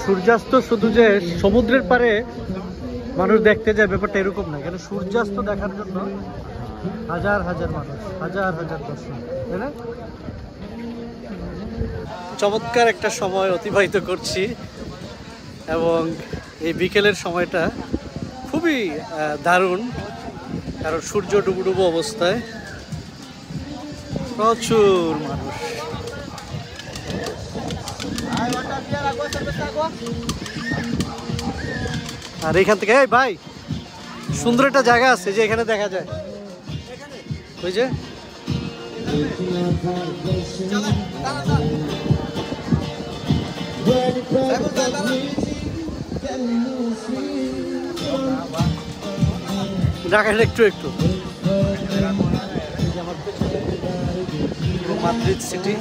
সূর্যাস্ত শুধু যে সমুদ্রের পারে মানুষ দেখতে যায় ব্যাপারটা এরকম না, এখানে সূর্যাস্ত দেখার জন্য হাজার হাজার মানুষ, হাজার হাজার দর্শক, তাই না? চমৎকার একটা সময় অতিবাহিত করছি এবং এই বিকেলের সময়টা খুবই দারুণ, কারণ সূর্য ডুবুডুবু অবস্থায়, প্রচুর মানুষ। আর এখান থেকে এই ভাই সুন্দর একটা জায়গা আছে যে এখানে দেখা যায়, ওই যে ঢাকায় একটু একটু মাদ্রিদ সিটি।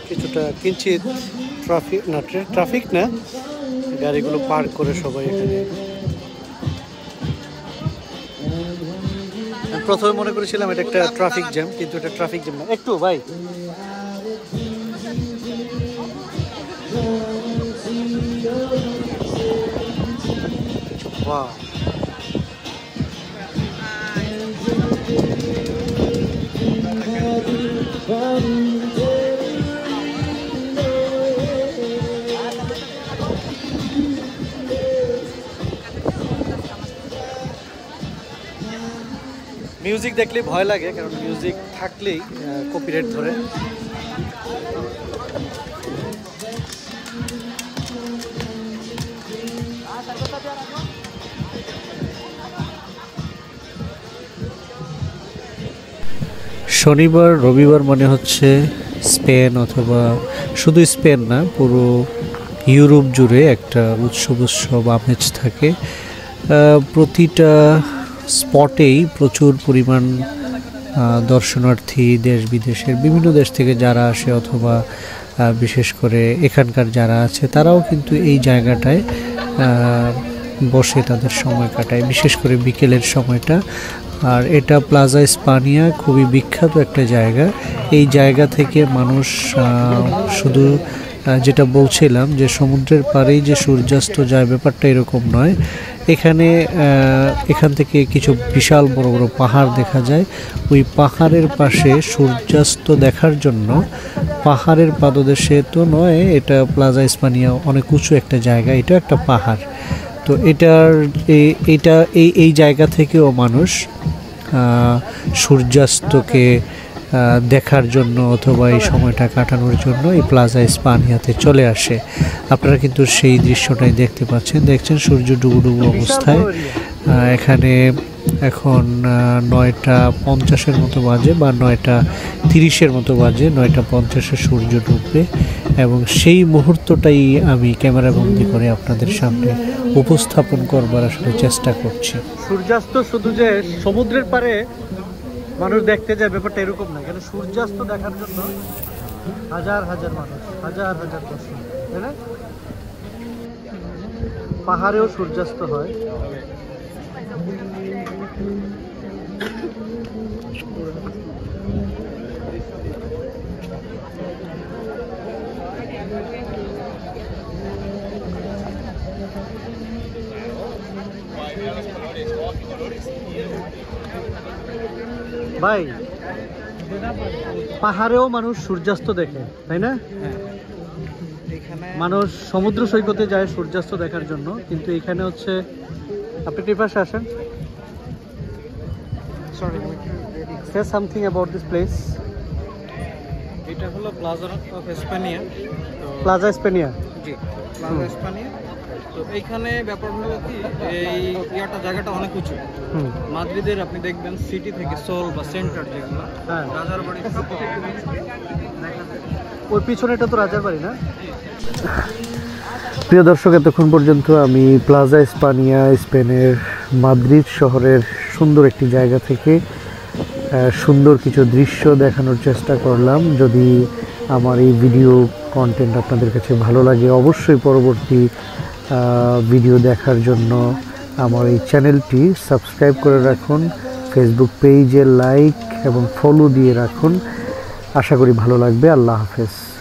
কিছুটা কিঞ্চিত ট্রাফিক না, গাড়িগুলো পার্ক করে সবাই এখানে। প্রথমে মনে করেছিলাম এটা একটা ট্রাফিক জ্যাম, কিন্তু এটা ট্রাফিক জ্যাম না। একটু ভাই ওয়াও, মিউজিক দেখলেই ভয় লাগে, কারণ মিউজিক থাকলেই কপিরাইট ধরে। শনিবার রবিবার মনে হচ্ছে স্পেন, অথবা শুধু স্পেন না, পুরো ইউরোপ জুড়ে একটা উৎসব আমেজ থাকে। প্রতিটা স্পটেই প্রচুর পরিমাণ দর্শনার্থী দেশ বিদেশের বিভিন্ন দেশ থেকে যারা আসে, অথবা বিশেষ করে এখানকার যারা আছে তারাও কিন্তু এই জায়গাটায় বসে তাদের সময় কাটায়, বিশেষ করে বিকেলের সময়টা। আর এটা প্লাজা স্পানিয়া, খুবই বিখ্যাত একটা জায়গা। এই জায়গা থেকে মানুষ শুধু যেটা বলছিলাম যে সমুদ্রের পাড়েই যে সূর্যাস্ত যায় ব্যাপারটা এরকম নয়, এখান থেকে কিছু বিশাল বড় বড় পাহাড় দেখা যায়। ওই পাহাড়ের পাশে সূর্যাস্ত দেখার জন্য পাহাড়ের পাদদেশে তো নয়, এটা প্লাজা স্পানিয়া অনেক উঁচু একটা জায়গা, এটা একটা পাহাড়। তো এই জায়গা থেকেও মানুষ সূর্যাস্তকে দেখার জন্য অথবা এই সময়টা কাটানোর জন্য এই প্লাজা স্পানিয়াতে চলে আসে। আপনারা কিন্তু সেই দৃশ্যটাই দেখছেন সূর্য ডুবুডুবু অবস্থায়। এখানে এখন 9:50 মতো বাজে, বা 9:30 মতো বাজে। 9:50 সূর্য ডুববে এবং সেই মুহূর্তটাই আমি ক্যামেরা বন্দি করে আপনাদের সামনে উপস্থাপন করবার আসলে চেষ্টা করছি। সূর্যাস্ত শুধু যে সমুদ্রের পারে মানুষ দেখতে যায় ব্যাপারটা এরকম না, এখানে সূর্যাস্ত দেখার জন্য হাজার হাজার মানুষ, হাজার হাজার দর্শক, তাই না? পাহাড়েও সূর্যাস্ত হয়। ভাই পাহাড়েও মানুষ সূর্যাস্ত দেখে, তাই না? মানুষ সমুদ্র সৈকতে যায় সূর্যাস্ত দেখার জন্য, কিন্তু এখানে হচ্ছে, আপনি কি পাশে আসেন? Say something about this place. এটা হলো Plaza of Spania. Plaza Spania, জি, প্লাজা স্পানিয়া। তো এইখানে ব্যাপার হলো কি, এই জায়গাটা অনেক উঁচু। মাদ্রিদের আপনি দেখবেন সিটি থেকে সোল বা সেন্টার যেগুলো, রাজার বাড়ি, ওই পিছনেটা তো রাজার বাড়ি না? প্রিয় দর্শক, এতক্ষণ পর্যন্ত আমি প্লাজা স্পানিয়া, স্পেনের মাদ্রিদ শহরের সুন্দর একটি জায়গা থেকে সুন্দর কিছু দৃশ্য দেখানোর চেষ্টা করলাম। যদি আমার এই ভিডিও কন্টেন্ট আপনাদের কাছে ভালো লাগে, অবশ্যই পরবর্তী ভিডিও দেখার জন্য আমার এই চ্যানেলটি সাবস্ক্রাইব করে রাখুন। ফেসবুক পেজে লাইক এবং ফলো দিয়ে রাখুন, আশা করি ভালো লাগবে। আল্লাহ হাফেজ।